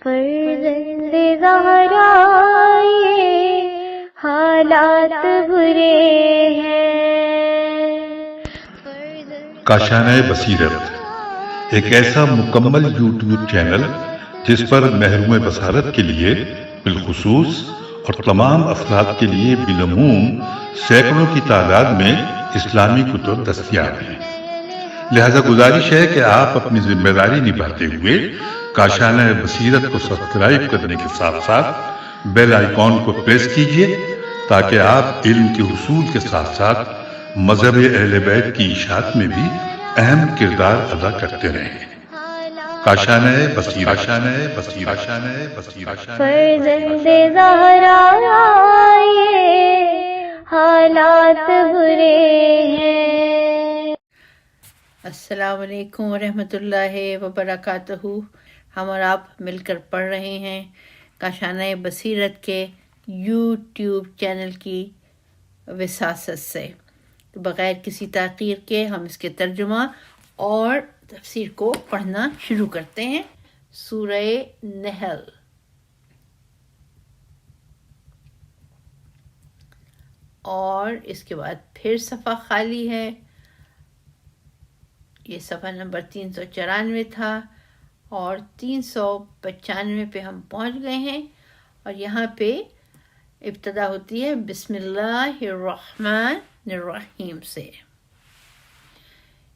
فرزند زہرا یہ حالات برے ہیں. کاشانۂ بصیرت ایک ایسا مکمل یوٹیوب چینل جس پر محروم بصارت کے لیے بالخصوص اور تمام افراد کے لیے بالعموم سینکڑوں کی تعداد میں اسلامی کتب دستیاب ہیں. لہذا گزارش ہے کہ آپ اپنی ذمہ داری نبھاتے ہوئے کاشانۂ بصیرت کو سبسکرائب کرنے کے ساتھ ساتھ بیل آئیکن کو پریس کیجئے تاکہ آپ علم کے حصول کے ساتھ ساتھ مذہب اہل بیت کی اشاعت میں بھی اہم کردار ادا کرتے رہیں. کاشانۂ بصیرت. فرزند زہرا یہ حالات برے ہیں. السلام علیکم ورحمۃ اللہ وبرکاتہ. ہم اور آپ مل کر پڑھ رہے ہیں کاشانۂ بصیرت کے یوٹیوب چینل کی وساست سے. تو بغیر کسی تاخیر کے ہم اس کے ترجمہ اور تفسیر کو پڑھنا شروع کرتے ہیں. سورہ نحل. اور اس کے بعد پھر صفحہ خالی ہے. یہ صفحہ نمبر 394 تھا اور 395 پہ ہم پہنچ گئے ہیں. اور یہاں پہ ابتدا ہوتی ہے بسم اللہ الرحمن الرحیم سے.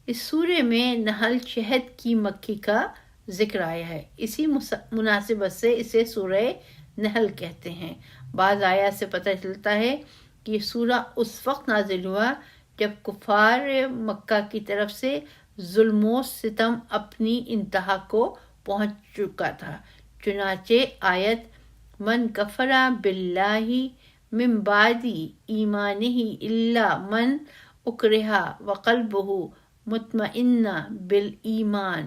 اس سورے میں نحل شہد کی مکھی کا ذکر آیا ہے. اسی مناسبت سے اسے سورہ نحل کہتے ہیں. بعض آیات سے پتہ چلتا ہے کہ یہ سورہ اس وقت نازل ہوا جب کفار مکہ کی طرف سے ظلم و ستم اپنی انتہا کو پہنچ چکا تھا. چنانچہ آیت من کفر باللہ من بعد ایمانہ الا من اکرہ وقلبہ مطمئن بالایمان،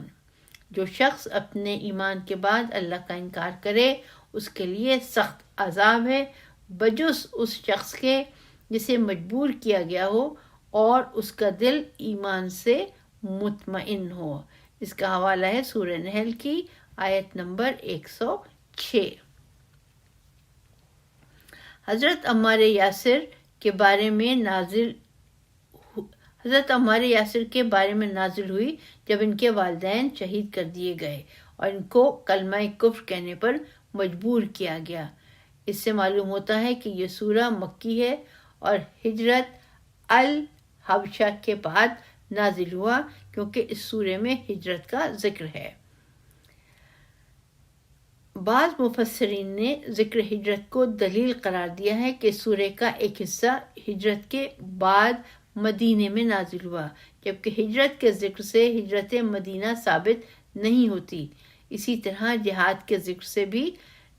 جو شخص اپنے ایمان کے بعد اللہ کا انکار کرے اس کے لیے سخت عذاب ہے بجز اس شخص کے جسے مجبور کیا گیا ہو اور اس کا دل ایمان سے مطمئن ہو. اس کا حوالہ ہے سورہ نحل کی آیت نمبر 106. حضرت عمار یاسر کے بارے میں نازل ہوئی جب ان کے والدین شہید کر دیے گئے اور ان کو کلمہ کفر کہنے پر مجبور کیا گیا. اس سے معلوم ہوتا ہے کہ یہ سورہ مکی ہے اور ہجرت الحبشہ کے بعد نازل ہوا کیونکہ اس سورے میں ہجرت کا ذکر ہے. بعض مفسرین نے ذکر ہجرت کو دلیل قرار دیا ہے کہ سورے کا ایک حصہ ہجرت کے بعد مدینے میں نازل ہوا، جبکہ ہجرت کے ذکر سے ہجرت مدینہ ثابت نہیں ہوتی. اسی طرح جہاد کے ذکر سے بھی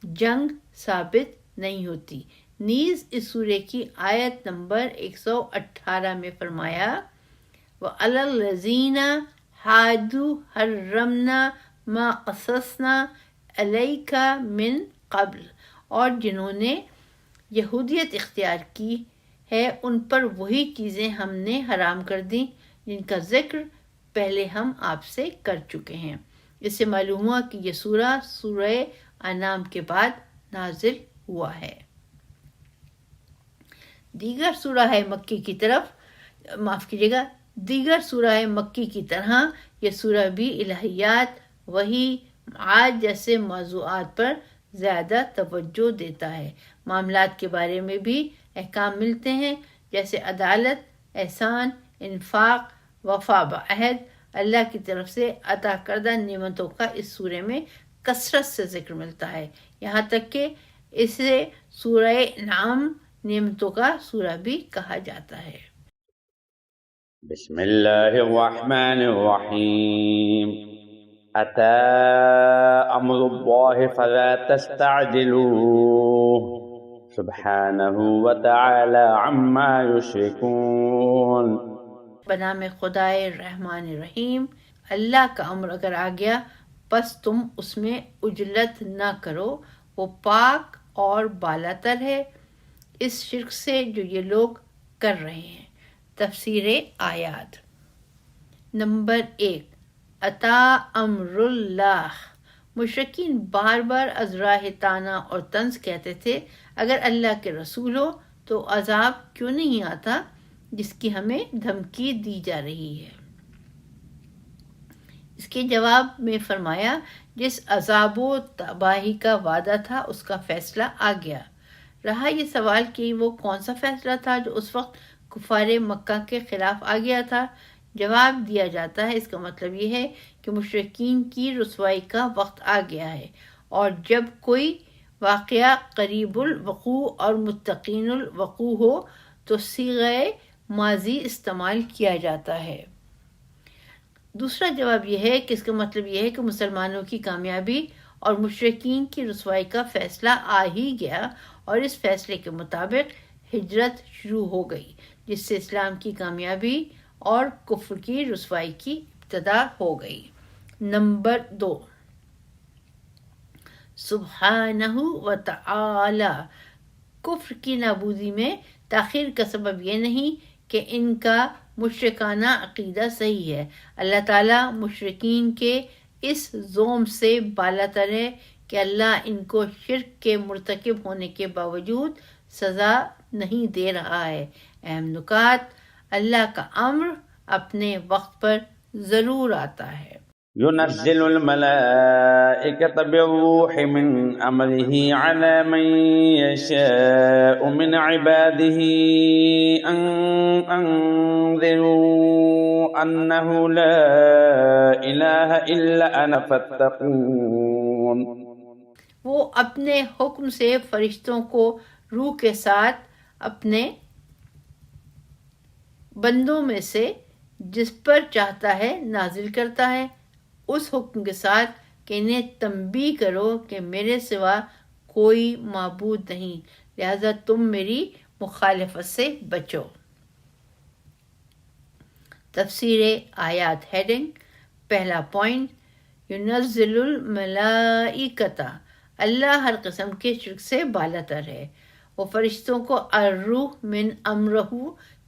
جنگ ثابت نہیں ہوتی. نیز اس سورے کی آیت نمبر 118 میں فرمایا وَعَلَى الَّذِينَ هَادُوا حَرَّمْنَا مَا قَصَصْنَا عَلَيْكَ مِن قَبْلُ، اور جنہوں نے یہودیت اختیار کی ہے ان پر وہی چیزیں ہم نے حرام کر دیں جن کا ذکر پہلے ہم آپ سے کر چکے ہیں. اس سے معلوم ہوا کہ یہ سورہ انعام کے بعد نازل ہوا ہے. دیگر سورہ مکی کی طرح یہ سورہ بھی الہیات، وحی، معاد جیسے موضوعات پر زیادہ توجہ دیتا ہے. معاملات کے بارے میں بھی احکام ملتے ہیں جیسے عدالت، احسان، انفاق، وفا بعہد. اللہ کی طرف سے عطا کردہ نعمتوں کا اس سورے میں کثرت سے ذکر ملتا ہے، یہاں تک کہ اسے سورہ انعام نعمتوں کا سورہ بھی کہا جاتا ہے. بسم اللہ الرحمن الرحیم. اتی امر اللہ فلا تستعجلوه سبحانہ وتعالی عما یشرکون. بنام خدائے رحمان الرحیم. اللہ کا امر اگر آ گیا پس تم اس میں عجلت نہ کرو، وہ پاک اور بالاتر ہے اس شرک سے جو یہ لوگ کر رہے ہیں. تفسیر آیات. نمبر 1، عطا امر اللہ مشرکین بار بار از راہ طعنہ اور طنز کہتے تھے اگر اللہ کے رسول ہو تو عذاب کیوں نہیں آتا جس کی ہمیں دھمکی دی جا رہی ہے؟ اس کے جواب میں فرمایا جس عذاب و تباہی کا وعدہ تھا اس کا فیصلہ آ گیا۔ رہا یہ سوال کہ وہ کون سا فیصلہ تھا جو اس وقت کفار مکہ کے خلاف آ گیا تھا، جواب دیا جاتا ہے اس کا مطلب یہ ہے کہ مشرکین کی رسوائی کا وقت آ گیا ہے، اور جب کوئی واقعہ قریب الوقوع اور متقین الوقوع ہو تو صیغہ ماضی استعمال کیا جاتا ہے۔ دوسرا جواب یہ ہے کہ اس کا مطلب یہ ہے کہ مسلمانوں کی کامیابی اور مشرکین کی رسوائی کا فیصلہ آ ہی گیا، اور اس فیصلے کے مطابق ہجرت شروع ہو گئی جس سے اسلام کی کامیابی اور کفر کی رسوائی کی ابتدا ہو گئی۔ نمبر 2، سبحانہ و تعالی، کفر کی نابودی میں تاخیر کا سبب یہ نہیں کہ ان کا مشرکانہ عقیدہ صحیح ہے۔ اللہ تعالیٰ مشرکین کے اس زوم سے بالاتر ہے کہ اللہ ان کو شرک کے مرتکب ہونے کے باوجود سزا نہیں دے رہا ہے۔ اہم نکات: اللہ کا امر اپنے وقت پر ضرور آتا ہے۔ ينزل الملائكة بالروح من أمره على من يشاء من عباده أن أنذروا أنه لا إله إلا أنا فاتقون۔ وہ اپنے حکم سے فرشتوں کو روح کے ساتھ اپنے بندوں میں سے جس پر چاہتا ہے نازل کرتا ہے، اس حکم کے ساتھ کہ انہیں تنبیہ کرو کہ میرے سوا کوئی معبود نہیں، لہذا تم میری مخالفت سے بچو۔ تفسیر آیات ہیڈنگ، پہلا پوائنٹ، ينزل الملائکۃ، اللہ ہر قسم کے شرک سے بالاتر ہے۔ وہ فرشتوں کو الروح من امرہ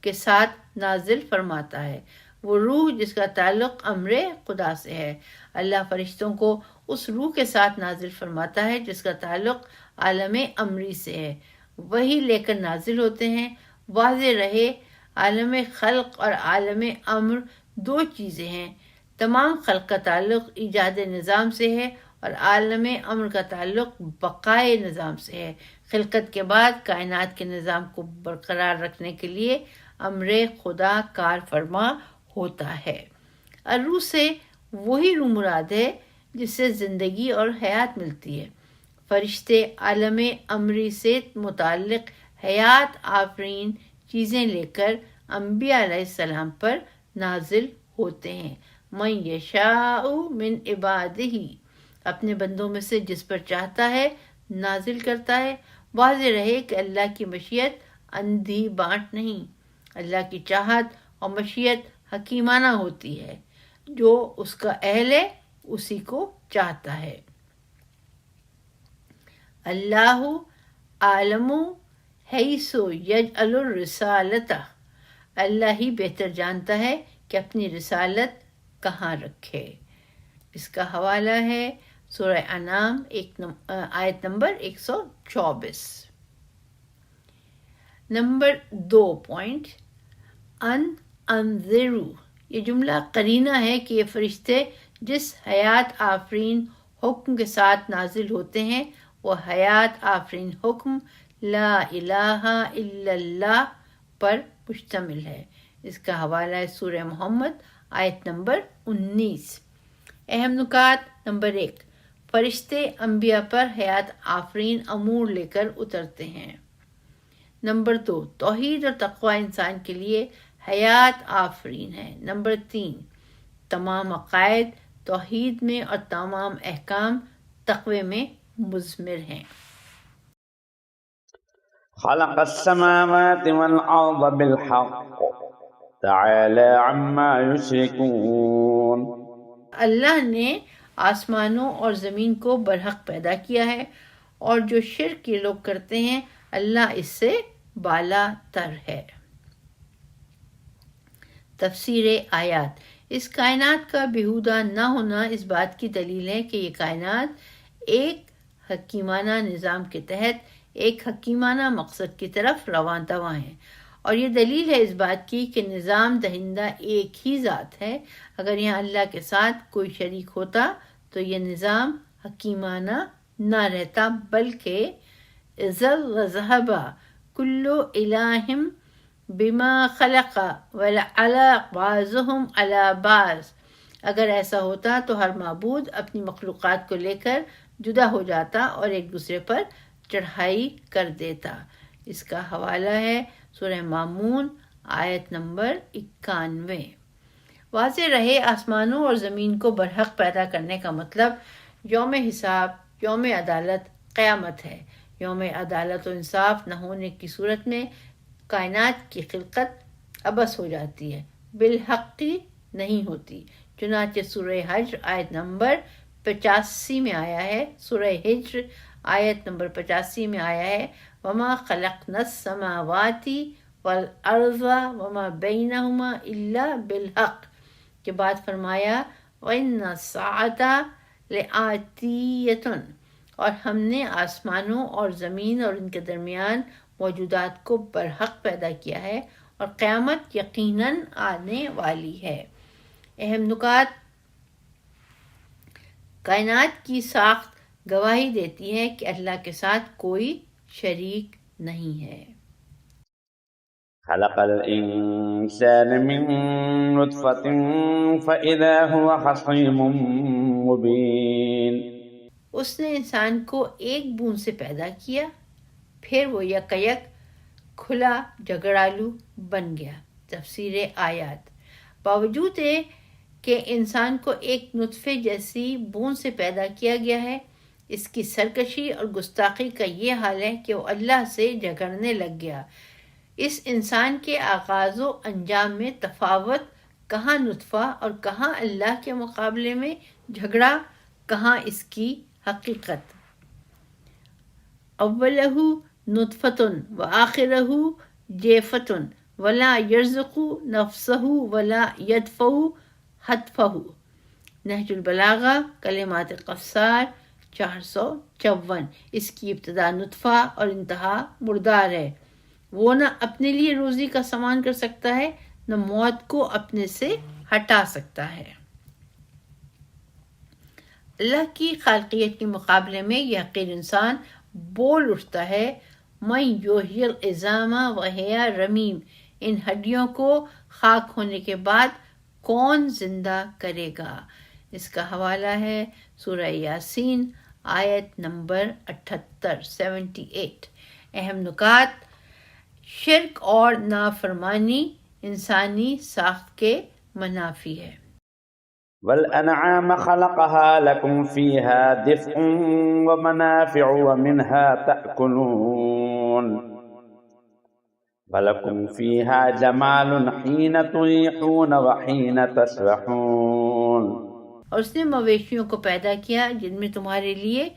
کے ساتھ نازل فرماتا ہے۔ وہ روح جس کا تعلق امر خدا سے ہے۔ اللہ فرشتوں کو اس روح کے ساتھ نازل فرماتا ہے جس کا تعلق عالم امری سے ہے، وہی لے کر نازل ہوتے ہیں۔ واضح رہے عالم خلق اور عالم امر دو چیزیں ہیں۔ تمام خلق کا تعلق ایجاد نظام سے ہے اور عالم امر کا تعلق بقائے نظام سے ہے۔ خلقت کے بعد کائنات کے نظام کو برقرار رکھنے کے لیے امر خدا کار فرما ہوتا ہے۔ الروح سے وہی روح مراد ہے جس سے زندگی اور حیات ملتی ہے۔ فرشتے عالم امری سے متعلق حیات آفرین چیزیں لے کر انبیاء علیہ السلام پر نازل ہوتے ہیں۔ من یشاء من عبادہ، اپنے بندوں میں سے جس پر چاہتا ہے نازل کرتا ہے۔ واضح رہے کہ اللہ کی مشیت اندھی بانٹ نہیں، اللہ کی چاہت اور مشیت حکیمانہ ہوتی ہے، جو اس کا اہل ہے اسی کو چاہتا ہے۔ اللہ عالم حیث یجعل الرسالۃ، اللہ ہی بہتر جانتا ہے کہ اپنی رسالت کہاں رکھے۔ اس کا حوالہ ہے سورہ انعام آیت نمبر 124۔ نمبر 2 پوائنٹ، انذرو، یہ جملہ قرینہ ہے کہ یہ فرشتے جس حیات آفرین حکم کے ساتھ نازل ہوتے ہیں وہ حیات آفرین حکم لا الہ الا اللہ پر مشتمل ہے۔ اس کا حوالہ ہے سورہ محمد آیت نمبر 19۔ اہم نکات: نمبر 1، فرشتے انبیاء پر حیات آفرین امور لے کر اترتے ہیں۔ نمبر 2، توحید اور تقوی انسان کے لیے حیات آفرین ہے۔ نمبر 3، تمام عقائد توحید میں اور تمام احکام تقوی میں مضمر ہیں۔ خلق السماوات والأرض بالحق تعالى عما يشركون۔ اللہ نے آسمانوں اور زمین کو برحق پیدا کیا ہے، اور جو شرک یہ لوگ کرتے ہیں اللہ اس سے بالا تر ہے۔ تفسیر آیات، اس کائنات کا بیہودہ نہ ہونا اس بات کی دلیل ہے کہ یہ کائنات ایک حکیمانہ نظام کے تحت ایک حکیمانہ مقصد کی طرف رواں دواں ہے، اور یہ دلیل ہے اس بات کی کہ نظام دہندہ ایک ہی ذات ہے۔ اگر یہاں اللہ کے ساتھ کوئی شریک ہوتا تو یہ نظام حکیمانہ نہ رہتا، بلکہ اذل وذهب كل الہ بما خلق ولعلى بعضهم على بعض۔ اگر ایسا ہوتا تو ہر معبود اپنی مخلوقات کو لے کر جدا ہو جاتا اور ایک دوسرے پر چڑھائی کر دیتا۔ اس کا حوالہ ہے سورہ مامون آیت نمبر 91۔ واضح رہے آسمانوں اور زمین کو برحق پیدا کرنے کا مطلب یوم حساب، یوم عدالت، قیامت ہے۔ یوم عدالت و انصاف نہ ہونے کی صورت میں کائنات کی خلقت عبث ہو جاتی ہے، بالحقی نہیں ہوتی۔ چنانچہ سورہ حجر آیت نمبر 85 میں آیا ہے، سورہ حجر آیت نمبر 85 میں آیا ہے، وما خلقنا السماوات والارض وما بینہما الا بالحق کے بعد فرمایا وَإِنَّ السَّاعَةَ لَآتِيَةٌ، اور ہم نے آسمانوں اور زمین اور ان کے درمیان موجودات کو برحق پیدا کیا ہے اور قیامت یقیناً آنے والی ہے۔ اہم نکات: کائنات کی ساخت گواہی دیتی ہے کہ اللہ کے ساتھ کوئی شریک نہیں ہے۔ خلق الإنسان من نطفة فإذا هو خصيم مبين۔ اس نے انسان کو ایک بوند سے پیدا کیا، پھر وہ یک کھلا جھگڑالو بن گیا۔ تفسیر آیات: باوجود کہ انسان کو ایک نطفے جیسی بوند سے پیدا کیا گیا ہے، اس کی سرکشی اور گستاخی کا یہ حال ہے کہ وہ اللہ سے جھگڑنے لگ گیا۔ اس انسان کے آغاز و انجام میں تفاوت، کہاں نطفہ اور کہاں اللہ کے مقابلے میں جھگڑا، کہاں اس کی حقیقت۔ اولہ نطفۃ وآخرہ جیفۃ ولا یرزق نفسہ ولا یدفع حتفہ۔ نہج البلاغہ کلمات قصار 454۔ اس کی ابتدا نطفہ اور انتہا مردار ہے۔ وہ نہ اپنے لیے روزی کا سامان کر سکتا ہے، نہ موت کو اپنے سے ہٹا سکتا ہے۔ اللہ کی خالقیت کے مقابلے میں یہ حقیر انسان بول اٹھتا ہے، مَن یحیی العظام وہی رمیم، ان ہڈیوں کو خاک ہونے کے بعد کون زندہ کرے گا۔ اس کا حوالہ ہے سورہ یاسین آیت نمبر 78۔ اہم نکات: شرک اور نافرمانی انسانی ساخت کے منافی ہے۔ والأنعام خلقها لكم فيها دفء ومنافع ومنها تأكلون ولكم فيها جمال حين تريحون وحين تسرحون۔ اور اس نے مویشیوں کو پیدا کیا جن میں تمہارے لیے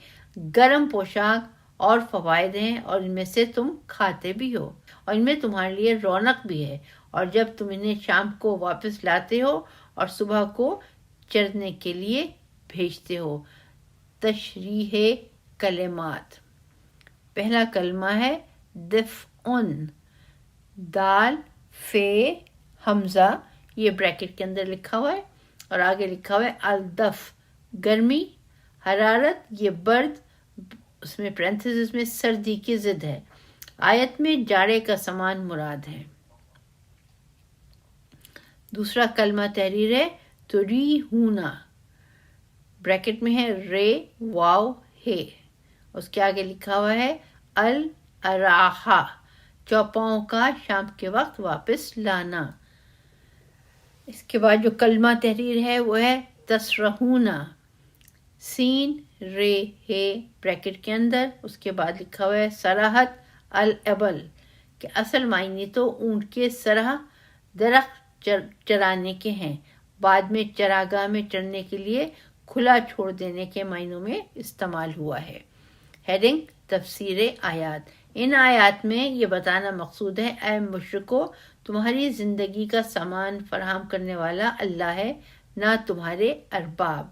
گرم پوشاک اور فوائد ہیں، اور ان میں سے تم کھاتے بھی ہو، اور ان میں تمہارے لیے رونق بھی ہے، اور جب تم انہیں شام کو واپس لاتے ہو اور صبح کو چرنے کے لیے بھیجتے ہو۔ تشریح کلمات: پہلا کلمہ ہے دفعن، دال فے حمزہ، یہ بریکٹ کے اندر لکھا ہوا ہے، اور آگے لکھا ہوا ہے الدف، گرمی، حرارت، یہ برد، اس میں پرنتھیسس میں سردی کی ضد ہے۔ آیت میں جاڑے کا سامان مراد ہے۔ دوسرا کلمہ تحریر ہے تریحونا، بریکٹ میں ہے رے واو ہے، اس کے آگے لکھا ہوا ہے الاراحہ، چوپاؤں کا شام کے وقت واپس لانا۔ اس کے بعد جو کلمہ تحریر ہے وہ ہے تسرحونا، سین رے ہے بریکٹ کے اندر، اس کے بعد لکھا ہوا ہے سراحت الابل، کہ اصل معنی تو اونٹ کے سرح درخت چرانے کے ہیں، بعد میں چراگاہ میں چرنے کے لیے کھلا چھوڑ دینے کے معنوں میں استعمال ہوا ہے۔ ہیڈنگ تفسیر آیات۔ ان آیات میں یہ بتانا مقصود ہے اے مشرکو، تمہاری زندگی کا سامان فراہم کرنے والا اللہ ہے، نہ تمہارے ارباب۔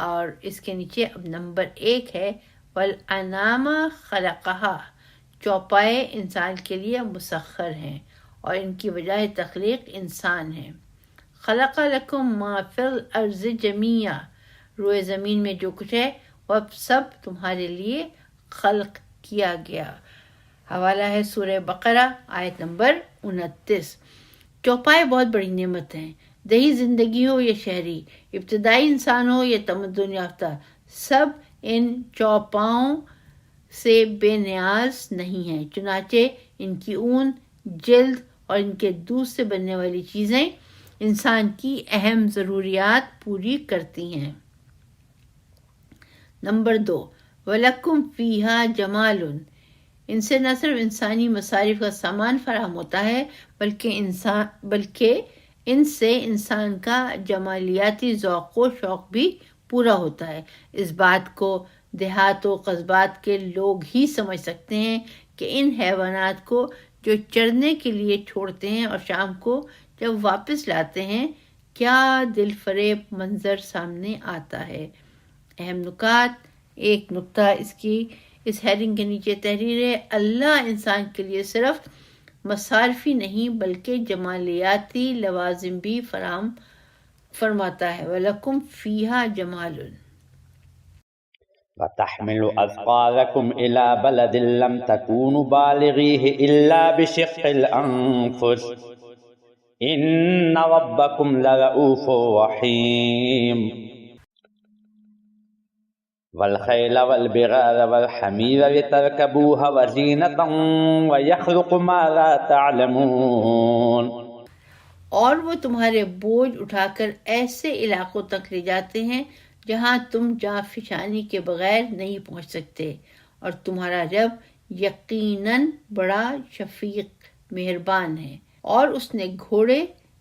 اور اس کے نیچے اب نمبر 1 ہے والانعام خلقہا، چوپائے انسان کے لیے مسخر ہیں اور ان کی وجہ تخلیق انسان ہے۔ خلق لکم ما فی الارض جمیعا، روئے زمین میں جو کچھ ہے وہ اب سب تمہارے لیے خلق کیا گیا۔ حوالہ ہے سورہ بقرہ آیت نمبر 29۔ چوپائے بہت بڑی نعمت ہیں، دیہی زندگی ہو یا شہری، ابتدائی انسان ہو یا تمدن یافتہ، سب ان چوپاؤں سے بے نیاز نہیں ہیں۔ چنانچہ ان کی اون، جلد اور ان کے دودھ سے بننے والی چیزیں انسان کی اہم ضروریات پوری کرتی ہیں۔ نمبر 2 وَلَكُمْ فِيهَا جَمَالٌ، ان سے نہ صرف انسانی مصارف کا سامان فراہم ہوتا ہے بلکہ ان سے انسان کا جمالیاتی ذوق و شوق بھی پورا ہوتا ہے۔ اس بات کو دیہات و قصبات کے لوگ ہی سمجھ سکتے ہیں کہ ان حیوانات کو جو چرنے کے لیے چھوڑتے ہیں اور شام کو جب واپس لاتے ہیں کیا دل فریب منظر سامنے آتا ہے۔ اہم نکات، ایک نکتہ اس ہیڈنگ کے نیچے تحریر ہے، اللہ انسان کے لیے صرف مصارفی نہیں بلکہ جمالیاتی لوازم بھی فراہم فرماتا ہے۔ وَلَكُمْ فِيهَا جَمَالٌ وَتَحْمِلُ أَثْقَالَكُمْ إِلَى بَلَدٍ لَمْ تَكُونُوا بَالِغِيهِ إِلَّا بِشِقِّ الْأَنفُسِ إِنَّ رَبَّكُمْ لَرَءُوفٌ رَحِيمٌ وَالْخَيْلَ وَالْبِغَالَ وَالْحَمِيرَ لِتَرْكَبُوهَا وَزِينَةً وَيَخْلُقُ مَا لَا تَعْلَمُونَ، اور وہ تمہارے بوجھ اٹھا کر ایسے علاقوں تک لے جاتے ہیں جہاں تم جاں فشانی کے بغیر نہیں پہنچ سکتے، اور تمہارا رب یقیناً بڑا شفیق مہربان ہے۔ اور اس نے گھوڑے،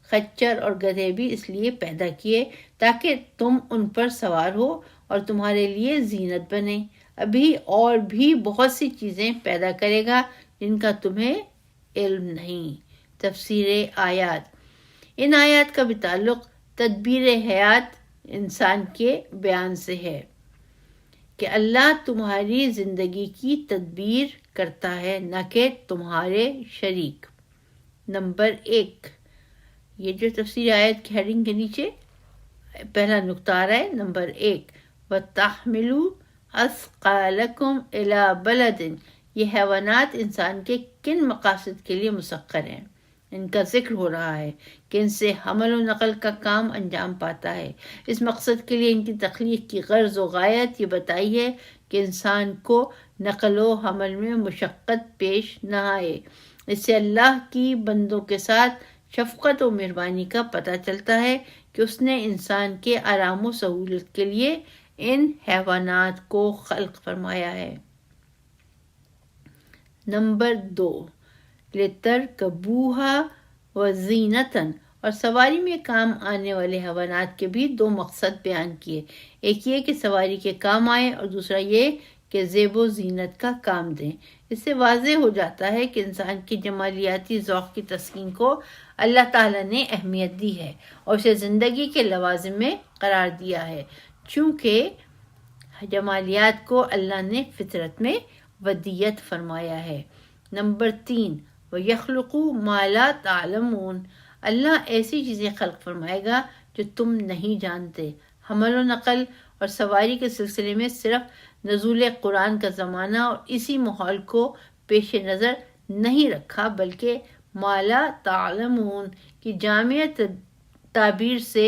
خچر اور گدھے بھی اس لیے پیدا کیے تاکہ تم ان پر سوار ہو اور تمہارے لیے زینت بنے۔ ابھی اور بھی بہت سی چیزیں پیدا کرے گا جن کا تمہیں علم نہیں۔ تفسیر آیات، ان آیات کا بھی تعلق تدبیر حیات انسان کے بیان سے ہے کہ اللہ تمہاری زندگی کی تدبیر کرتا ہے، نہ کہ تمہارے شریک۔ نمبر 1، یہ جو تفسیر آیت کی ہیڈنگ کے نیچے پہلا نقطہ آ رہا ہے، نمبر 1 وَتَحْمِلُوا أَثْقَالَكُمْ إِلَى بَلَدٍ، یہ حیوانات انسان کے کن مقاصد کے لیے مسخر ہیں، ان کا ذکر ہو رہا ہے کہ ان سے حمل و نقل کا کام انجام پاتا ہے۔ اس مقصد کے لیے ان کی تخلیق کی غرض و غایت یہ بتائی ہے کہ انسان کو نقل و حمل میں مشقت پیش نہ آئے۔ اس سے اللہ کی بندوں کے ساتھ شفقت و مہربانی کا پتہ چلتا ہے کہ اس نے انسان کے آرام و سہولت کے لیے ان حیوانات کو خلق فرمایا ہے۔ نمبر 2 لِتَرْكَبُوهَا وَزِينَةً، اور سواری میں کام آنے والے حیوانات کے بھی 2 مقصد بیان کیے، ایک یہ کہ سواری کے کام آئے اور دوسرا یہ کہ زیب و زینت کا کام دیں۔ اس سے واضح ہو جاتا ہے کہ انسان کی جمالیاتی ذوق کی تسکین کو اللہ تعالیٰ نے اہمیت دی ہے اور اسے زندگی کے لوازم میں قرار دیا ہے، چونکہ جمالیات کو اللہ نے فطرت میں ودیت فرمایا ہے۔ نمبر 3 وَيَخْلُقُ مَا لَا تَعْلَمُونَ، اللہ ایسی چیزیں خلق فرمائے گا جو تم نہیں جانتے۔ حمل و نقل اور سواری کے سلسلے میں صرف نزول قرآن کا زمانہ اور اسی ماحول کو پیش نظر نہیں رکھا بلکہ ما لا تعلمون کی جامع تعبیر سے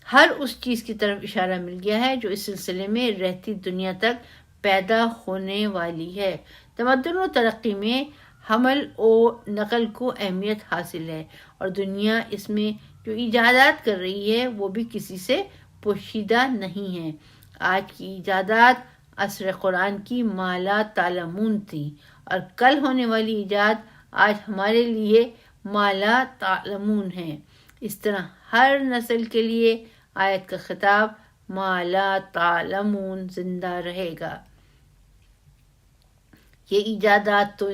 ہر اس چیز کی طرف اشارہ مل گیا ہے جو اس سلسلے میں رہتی دنیا تک پیدا ہونے والی ہے۔ تمدن و ترقی میں حمل و نقل کو اہمیت حاصل ہے اور دنیا اس میں جو ایجادات کر رہی ہے وہ بھی کسی سے پوشیدہ نہیں ہے۔ آج کی ایجادات عصر قرآن کی ما لا تعلمون تھی اور کل ہونے والی ایجاد آج ہمارے لیے ما لا تعلمون ہے۔ اس طرح ہر نسل کے لیے آیت کا خطاب ما لا تعلمون زندہ رہے گا۔ یہ ایجادات تو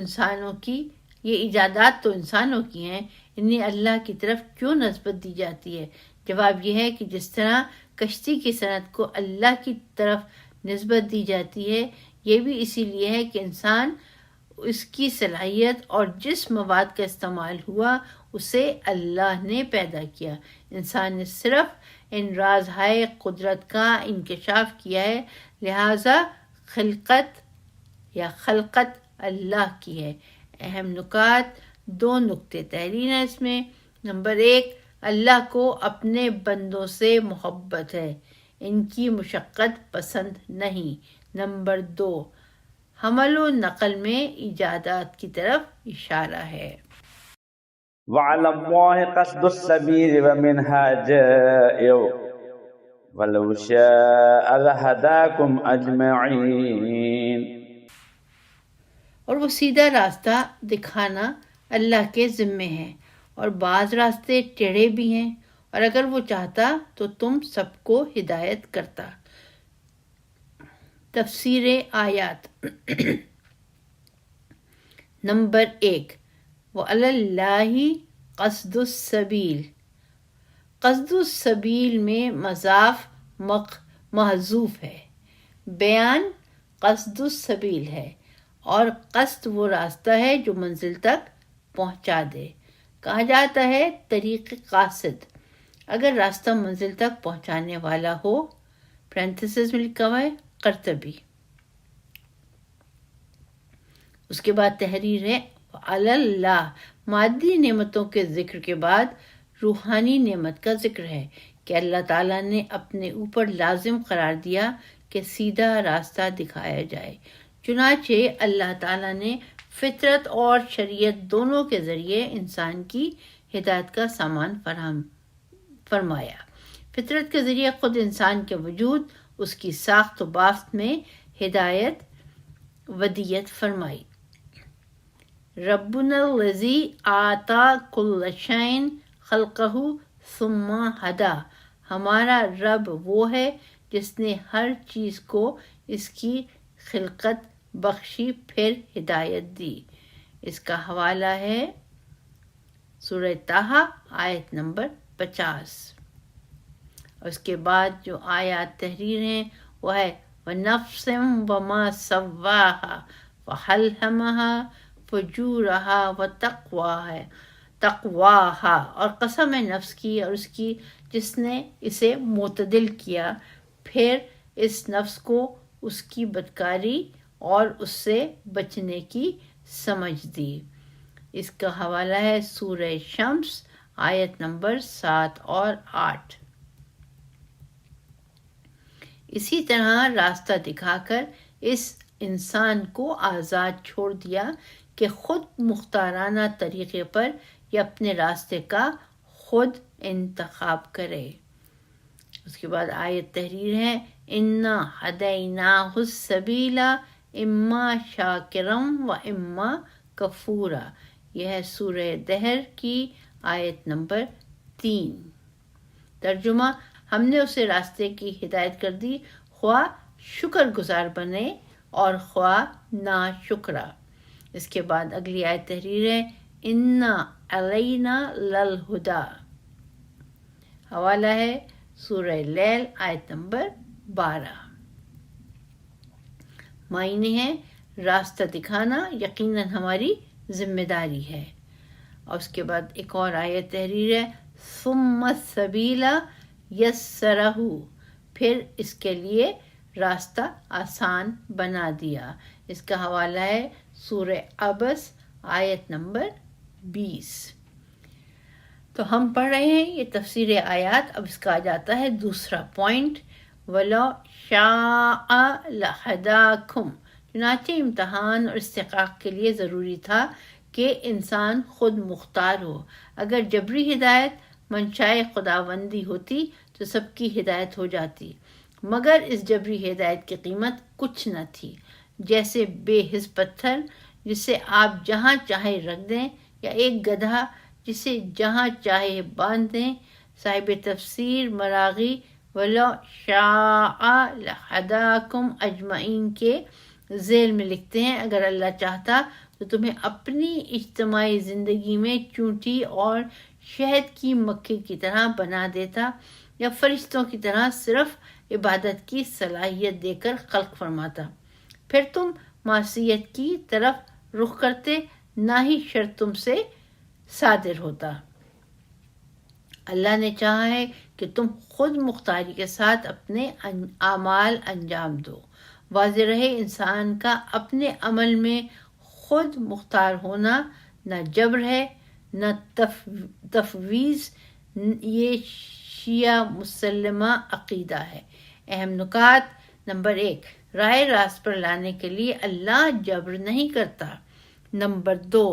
انسانوں کی ہیں، انہیں اللہ کی طرف کیوں نسبت دی جاتی ہے؟ جواب یہ ہے کہ جس طرح کشتی کی صنعت کو اللہ کی طرف نسبت دی جاتی ہے، یہ بھی اسی لیے ہے کہ انسان، اس کی صلاحیت اور جس مواد کا استعمال ہوا اسے اللہ نے پیدا کیا۔ انسان نے صرف ان رازہائے قدرت کا انکشاف کیا ہے، لہذا خلقت اللہ کی ہے۔ اہم نکات، 2 نکتے تحریر ہیں اس میں۔ نمبر 1، اللہ کو اپنے بندوں سے محبت ہے، ان کی مشقت پسند نہیں۔ نمبر 2، حمل و نقل میں ایجادات کی طرف اشارہ ہے۔ وعلى الله قصد السبيل ومنها جائر ولو شاء لهداكم أجمعين۔ اور وہ سیدھا راستہ دکھانا اللہ کے ذمے ہے، اور بعض راستے ٹیڑھے بھی ہیں، اور اگر وہ چاہتا تو تم سب کو ہدایت کرتا۔ تفسیر آیات۔ نمبر 1، وَعَلَى اللَّهِ قَصْدُ السَّبِيلِ۔ قصد السبیل میں مضاف محذوف ہے، بیان قصد السبیل ہے، اور قصد وہ راستہ ہے جو منزل تک پہنچا دے۔ کہا جاتا ہے طریق قاصد اگر راستہ منزل تک پہنچانے والا ہو۔ پرنتھسس میں لکھا ہوا ہے قرطبی۔ اس کے بعد تحریر ہے علی اللہ۔ مادی نعمتوں کے ذکر کے بعد روحانی نعمت کا ذکر ہے کہ اللہ تعالیٰ نے اپنے اوپر لازم قرار دیا کہ سیدھا راستہ دکھایا جائے۔ چنانچہ اللہ تعالیٰ نے فطرت اور شریعت دونوں کے ذریعے انسان کی ہدایت کا سامان فراہم فرمایا۔ فطرت کے ذریعے خود انسان کے وجود، اس کی ساخت و بافت میں ہدایت ودیت فرمائی۔ ربنا الذی آتا کل شیء خلقہ ثم ہدا۔ ہمارا رب وہ ہے جس نے ہر چیز کو اس کی خلقت بخشی پھر ہدایت دی۔ اس کا حوالہ ہے سورہ طٰہٰ آیت نمبر 50۔ اور اس کے بعد جو آیات تحریر ہیں وہ ہے وَنَفْسٍ وَمَا سَوَّاهَا فَأَلْهَمَهَا فُجُورَهَا وَتَقْوَاهَا۔ اور قسم ہے نفس کی اور اس کی جس نے اسے معتدل کیا، پھر اس نفس کو اس کی بدکاری اور اس سے بچنے کی سمجھ دی۔ اس کا حوالہ ہے سورہ شمس آیت نمبر 7 اور 8۔ اسی طرح راستہ دکھا کر اس انسان کو آزاد چھوڑ دیا کہ خود مختارانہ طریقے پر یا اپنے راستے کا خود انتخاب کرے۔ اس کے بعد آیت تحریر ہے اِنَّا هَدَيْنَاهُ السَّبِيلَ اِمَّا شَاكِرًا وَإِمَّا كَفُورًا۔ یہ ہے سورہ دہر کی آیت نمبر 3۔ ترجمہ، ہم نے اسے راستے کی ہدایت کر دی، خواہ شکر گزار بنے اور خواہ ناشکرا۔ اس کے بعد اگلی آیت تحریر ہے اِنَّا عَلَيْنَا لَلْہُدَىٰ۔ حوالہ ہے سورہ لیل آیت نمبر 12۔ معنی ہے راستہ دکھانا یقیناً ہماری ذمہ داری ہے۔ اور اس کے بعد ایک اور آیت تحریر ہے ثُمَّ السَّبِيلَ يَسَّرَهُ، پھر اس کے لیے راستہ آسان بنا دیا۔ اس کا حوالہ ہے سورہ عبس آیت نمبر 20۔ تو ہم پڑھ رہے ہیں یہ تفسیر آیات۔ اب اس کا آ جاتا ہے دوسرا پوائنٹ، وَلَوْ شَاءَ لَهَدَاكُمْ۔ چنانچہ امتحان اور استحقاق کے لیے ضروری تھا کہ انسان خود مختار ہو۔ اگر جبری ہدایت منشائے خداوندی ہوتی تو سب کی ہدایت ہو جاتی، مگر اس جبری ہدایت کی قیمت کچھ نہ تھی، جیسے بے حس پتھر جسے آپ جہاں چاہے رکھ دیں، یا ایک گدھا جسے جہاں چاہے باندھ دیں۔ صاحب تفسیر مراغی وَلَوْ شَاءَ لَهَدَاكُمْ أَجْمَعِينَ کے ذیل میں لکھتے ہیں اگر اللہ چاہتا تو تمہیں اپنی اجتماعی زندگی میں چونٹی اور شہد کی مکھی کی طرح بنا دیتا یا فرشتوں کی طرح صرف عبادت کی صلاحیت دے کر خلق فرماتا، پھر تم معصیت کی طرف رخ کرتے، نہ ہی شر تم سے صادر ہوتا۔ اللہ نے چاہا ہے کہ تم خود مختاری کے ساتھ اپنے اعمال انجام دو۔ واضح رہے انسان کا اپنے عمل میں خود مختار ہونا نہ جبر ہے نہ تفویض، یہ شیعہ مسلمہ عقیدہ ہے۔ اہم نکات: نمبر 1، راہ راست پر لانے کے لیے اللہ جبر نہیں کرتا۔ نمبر 2،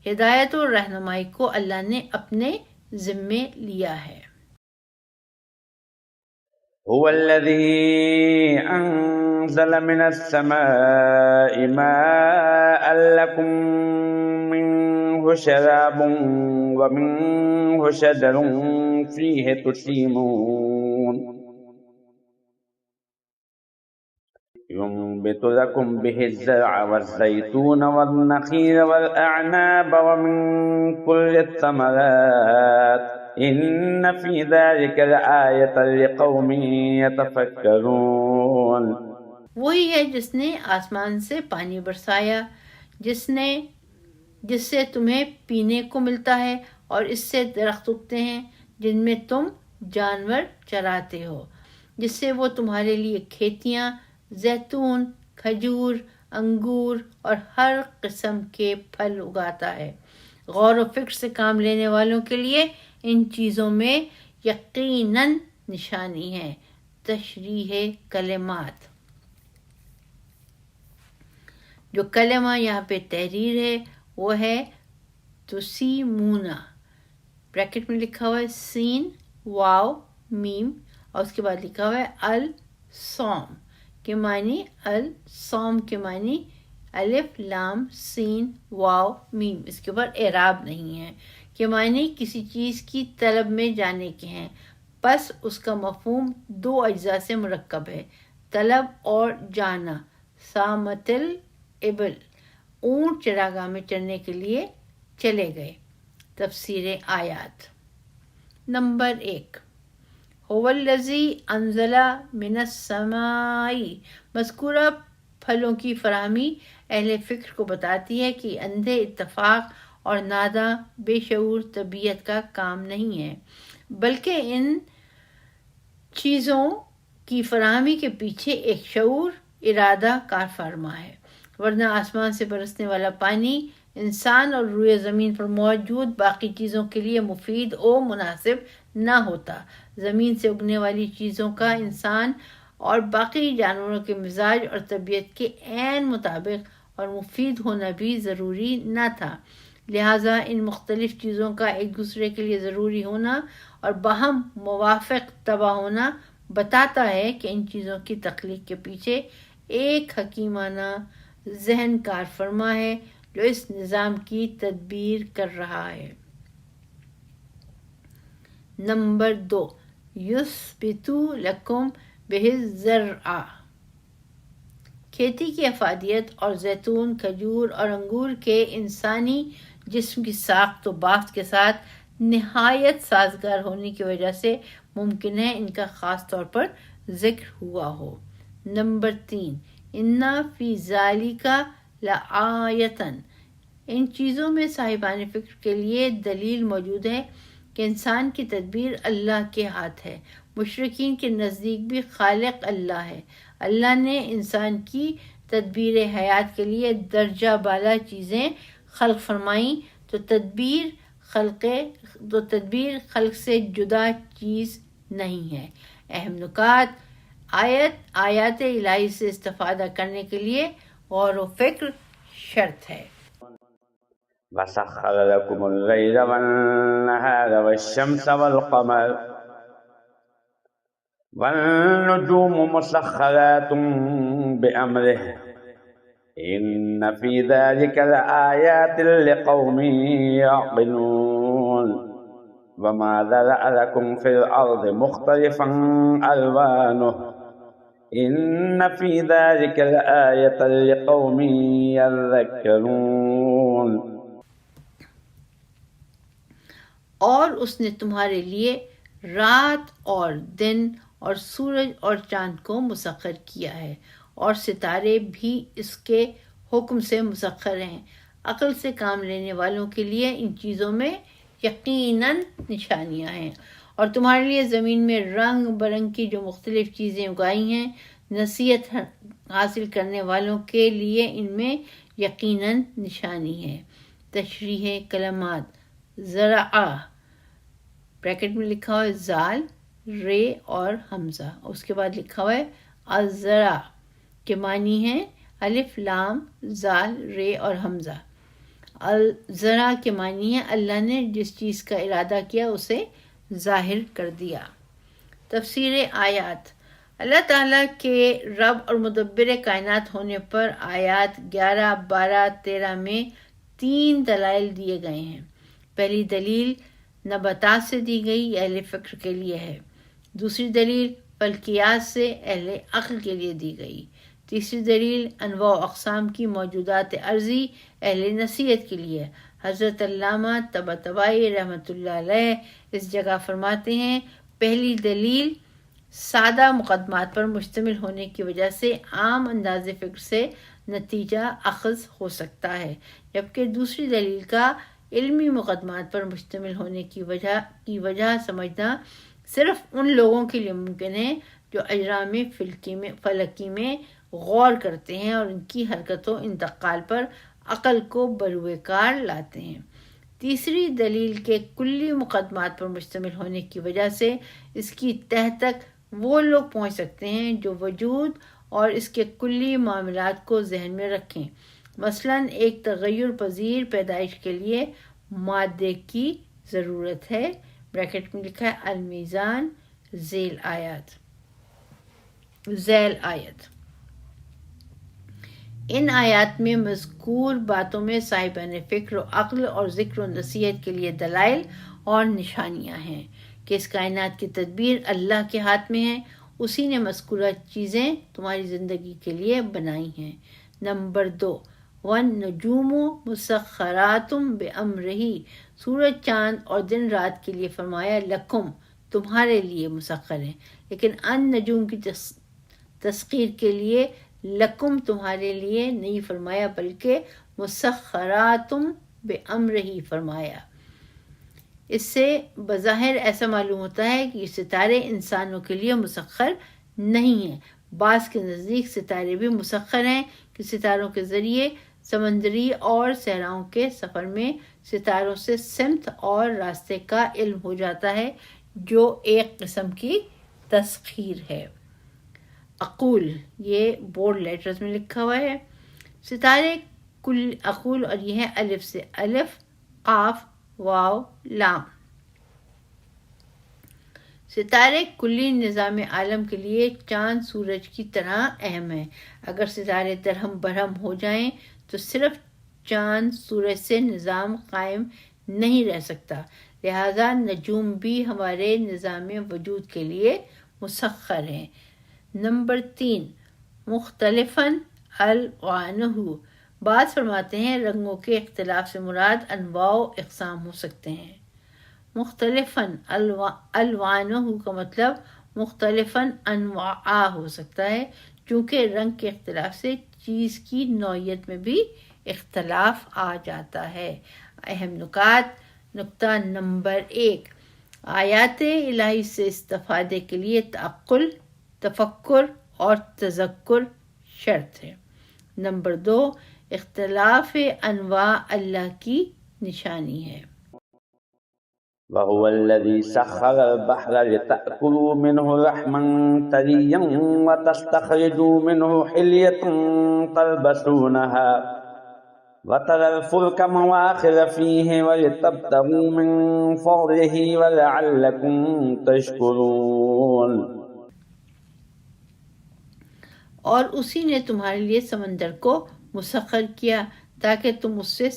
ہدایت اور رہنمائی کو اللہ نے اپنے ذمے لیا ہے۔ هو الذي أنزل من السماء ماء لكم منه شراب ومنه شجر فيه تسيمون ينبت لكم به الزرع والزيتون والنخيل والأعناب ومن كل الثمرات إن في ذلك لآية لقوم يتفكرون۔ وہی ہے جس نے آسمان سے پانی برسایا، جس سے تمہیں پینے کو ملتا ہے، اور اس سے درخت اگتے ہیں جن میں تم جانور چراتے ہو، جس سے وہ تمہارے لیے کھیتیاں، زیتون، کھجور، انگور اور ہر قسم کے پھل اگاتا ہے۔ غور و فکر سے کام لینے والوں کے لیے ان چیزوں میں یقیناً نشانی ہے۔ تشریح کلمات: جو کلمہ یہاں پہ تحریر ہے وہ ہے تسیمونا، بریکٹ میں لکھا ہوا ہے سین واو میم، اور اس کے بعد لکھا ہوا ہے الصوم کے معنی، الصوم کے معنی الف لام سین واو میم، اس کے اوپر اعراب نہیں ہے، کے معنی کسی چیز کی طلب میں جانے کے ہیں، پس اس کا مفہوم 2 اجزاء سے مرکب ہے، طلب اور جانا۔ سامتل ابل، اونٹ چراگاہ میں چرنے کے لیے چلے گئے۔ تفسیر آیات: نمبر 1، هو الذی انزل من السماء، مذکورہ پھلوں کی فراہمی اہل فکر کو بتاتی ہے کہ اندھے اتفاق اور ناداں بے شعور طبیعت کا کام نہیں ہے، بلکہ ان چیزوں کی فراہمی کے پیچھے ایک شعور ارادہ کار فرما ہے، ورنہ آسمان سے برسنے والا پانی انسان اور روئے زمین پر موجود باقی چیزوں کے لیے مفید و مناسب نہ ہوتا۔ زمین سے اگنے والی چیزوں کا انسان اور باقی جانوروں کے مزاج اور طبیعت کے عین مطابق اور مفید ہونا بھی ضروری نہ تھا، لہٰذا ان مختلف چیزوں کا ایک دوسرے کے لیے ضروری ہونا اور باہم موافق طبع ہونا بتاتا ہے کہ ان چیزوں کی تخلیق کے پیچھے ایک حکیمانہ ذہن کار فرما ہے جو اس نظام کی تدبیر کر رہا ہے۔ نمبر 2، یثبت لکم بہ الزرع، کھیتی کی افادیت اور زیتون، کھجور اور انگور کے انسانی جسم کی ساخت و بافت کے ساتھ نہایت سازگار ہونے کی وجہ سے ممکن ہے ان کا خاص طور پر ذکر ہوا ہو۔ نمبر 3، ان فی ذالک لآیۃ، ان چیزوں میں صاحبان فکر کے لیے دلیل موجود ہے کہ انسان کی تدبیر اللہ کے ہاتھ ہے۔ مشرکین کے نزدیک بھی خالق اللہ ہے۔ اللہ نے انسان کی تدبیر حیات کے لیے درجہ بالا چیزیں خلق فرمائیں تو تدبیر خلق سے جدا چیز نہیں ہے۔ اہم نکات: آیات الہی سے استفادہ کرنے کے لیے غور و فکر شرط ہے۔ وَسَخَّرَ لَكُمُ اللَّيْلَ وَالنَّهَارَ وَالشَّمْسَ وَالْقَمَرَ وَالنُّجُومُ مُسَخَّرَاتٌ بِأَمْرِهِ إِنَّ فِي ذَلِكَ لَآيَاتٍ لِقَوْمٍ يَعْقِلُونَ وَمَا ذَرَأَ لَكُمْ فِي الْأَرْضِ مُخْتَلِفًا أَلْوَانُهُ إن في ذلك لآية لقوم يذكرون. اور اس نے تمہارے لیے رات اور دن اور سورج اور چاند کو مسخر کیا ہے، اور ستارے بھی اس کے حکم سے مسخر ہیں۔ عقل سے کام لینے والوں کے لیے ان چیزوں میں یقیناً نشانیاں ہیں، اور تمہارے لیے زمین میں رنگ برنگ کی جو مختلف چیزیں اگائی ہیں، نصیحت حاصل کرنے والوں کے لیے ان میں یقیناً نشانی ہے۔ تشریح کلمات: زرعہ بریکٹ میں لکھا ہوا ہے زال، رے اور حمزہ، اس کے بعد لکھا ہوا ہے الزرع کے معنی ہے الف لام زال رے اور حمزہ۔ الزرع کے معنی ہے اللہ نے جس چیز کا ارادہ کیا اسے ظاہر کر دیا۔ تفسیر آیات: اللہ تعالیٰ کے رب اور مدبر کائنات ہونے پر آیات 11، 12، 13 میں 3 دلائل دیے گئے ہیں۔ پہلی دلیل نباتات سے دی گئی، یہ اہل فکر کے لیے ہے۔ دوسری دلیل فلکیات سے اہل عقل کے لیے دی گئی۔ تیسری دلیل انواع و اقسام کی موجودات ارضی اہل نصیحت کے لیے۔ حضرت علامہ طباطبائی رحمۃ اللہ علیہ اس جگہ فرماتے ہیں، پہلی دلیل سادہ مقدمات پر مشتمل ہونے کی وجہ سے عام انداز فکر سے نتیجہ اخذ ہو سکتا ہے، جبکہ دوسری دلیل کا علمی مقدمات پر مشتمل ہونے کی وجہ سمجھنا صرف ان لوگوں کے لیے ممکن ہے جو اجرام فلکی میں غور کرتے ہیں اور ان کی حرکت و انتقال پر عقل کو بروئے کار لاتے ہیں۔ تیسری دلیل کے کلی مقدمات پر مشتمل ہونے کی وجہ سے اس کی تہ تک وہ لوگ پہنچ سکتے ہیں جو وجود اور اس کے کلی معاملات کو ذہن میں رکھیں۔ مثلاً ایک تغیر پذیر پیدائش کے لیے مادے کی ضرورت ہے، بریکٹ میں لکھا ہے المیزان ذیل آیت۔ ان آیات میں مذکور باتوں میں صاحبان فکر و عقل اور ذکر و نصیحت کے لیے دلائل اور نشانیاں ہیں کہ اس کائنات کی تدبیر اللہ کے ہاتھ میں ہے، اسی نے مذکورہ چیزیں تمہاری زندگی کے لیے بنائی ہیں۔ نمبر 2، وَالنُّجُومُ مُسَخَّرَاتٌ بِأَمْرِهِ، سورج چاند اور دن رات کے لیے فرمایا لکم، تمہارے لیے مسخر ہیں، لیکن ان نجوم کی تسخیر کے لیے لکم تمہارے لیے نہیں فرمایا بلکہ مسخراتم بِأَمْرِهِ فرمایا۔ اس سے بظاہر ایسا معلوم ہوتا ہے کہ یہ ستارے انسانوں کے لیے مسخر نہیں ہیں۔ بعض کے نزدیک ستارے بھی مسخر ہیں کہ ستاروں کے ذریعے سمندری اور صحراؤں کے سفر میں ستاروں سے سمت اور راستے کا علم ہو جاتا ہے، جو ایک قسم کی تسخیر ہے۔ اقول، یہ بورڈ لیٹرز میں لکھا ہوا ہے۔ ستارے کل اقول، اور یہ ہے الف سے، الف قاف واو لام۔ ستارے کلی نظام عالم کے لیے چاند سورج کی طرح اہم ہیں۔ اگر ستارے درہم برہم ہو جائیں تو صرف چاند سورج سے نظام قائم نہیں رہ سکتا، لہذا نجوم بھی ہمارے نظام وجود کے لیے مسخر ہیں۔ نمبر 3، مختلفاً الوانہ، بعض فرماتے ہیں رنگوں کے اختلاف سے مراد انواع و اقسام ہو سکتے ہیں۔ مختلفاً الوانہ کا مطلب مختلفاً انواع ہو سکتا ہے، چونکہ رنگ کے اختلاف سے چیز کی نوعیت میں بھی اختلاف آ جاتا ہے۔ اہم نکات: نکتہ نمبر 1، آیات الہی سے استفادے کے لیے تعقل، تفکر اور تذکر شرط ہے۔ نمبر 2، اختلاف انواع اللہ کی نشانی ہے۔ وهو الذي سخر البحر لتأكلوا منه لحما طريا وتستخرجوا منه حلية تلبسونها وترى الفلك مواخر فيه ولتبتغوا من فضله ولعلكم تشكرون۔ اور اسی نے تمہارے لیے سمندر کو مسخر کیا تاکہ تم اس سے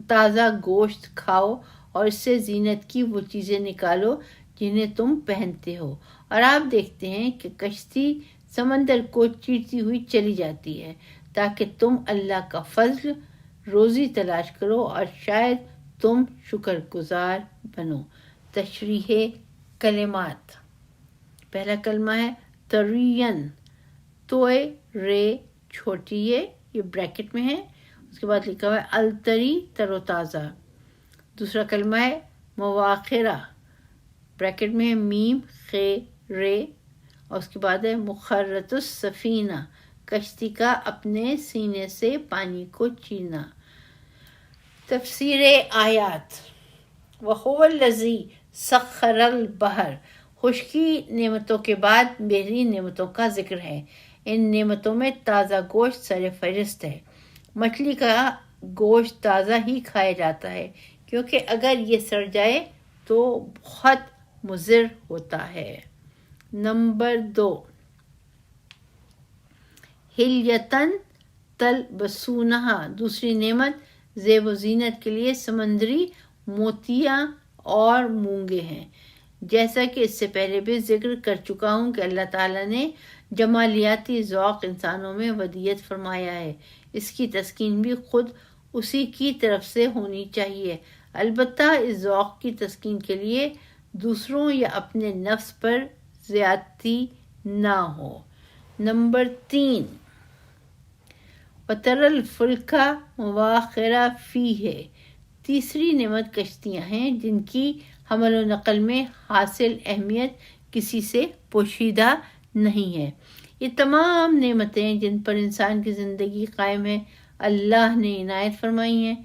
تازہ گوشت کھاؤ اور اس سے زینت کی وہ چیزیں نکالو جنہیں تم پہنتے ہو، اور آپ دیکھتے ہیں کہ کشتی سمندر کو چیرتی ہوئی چلی جاتی ہے تاکہ تم اللہ کا فضل روزی تلاش کرو اور شاید تم شکر گزار بنو۔ تشریح کلمات۔ پہلا کلمہ ہے ترین، توئے رے چھوٹی یہ بریکٹ میں ہے، اس کے بعد لکھا ہوا ہے التری تر و تازہ۔ دوسرا کلمہ ہے مواخرہ، بریکٹ میں ہے میم خے رے، اور اس کے بعد ہے مخرۃ السفینہ، کشتی کا اپنے سینے سے پانی کو چیرنا۔ تفسیر آیات۔ وَهُوَ الَّذِي سَخَّرَ الْبَحْرَ، خشکی نعمتوں کے بعد بہترین نعمتوں کا ذکر ہے۔ ان نعمتوں میں تازہ گوشت سر فہرست ہے۔ مچھلی کا گوشت تازہ ہی کھایا جاتا ہے کیونکہ اگر یہ سڑ جائے تو بہت مضر ہوتا ہے۔ نمبر 2، حلیتاً تلبسونہا، دوسری نعمت زیب و زینت کے لیے سمندری موتیاں اور مونگے ہیں۔ جیسا کہ اس سے پہلے بھی ذکر کر چکا ہوں کہ اللہ تعالیٰ نے جمالیاتی ذوق انسانوں میں ودیعت فرمایا ہے، اس کی تسکین بھی خود اسی کی طرف سے ہونی چاہیے، البتہ اس ذوق کی تسکین کے لیے دوسروں یا اپنے نفس پر زیادتی نہ ہو۔ نمبر 3، وَتَرَى الْفُلْكَ مَوَاخِرَ فِيهِ، تیسری نعمت کشتیاں ہیں جن کی حمل و نقل میں حاصل اہمیت کسی سے پوشیدہ نہیں ہے۔ یہ تمام نعمتیں جن پر انسان کی زندگی قائم ہے اللہ نے عنایت فرمائی ہیں۔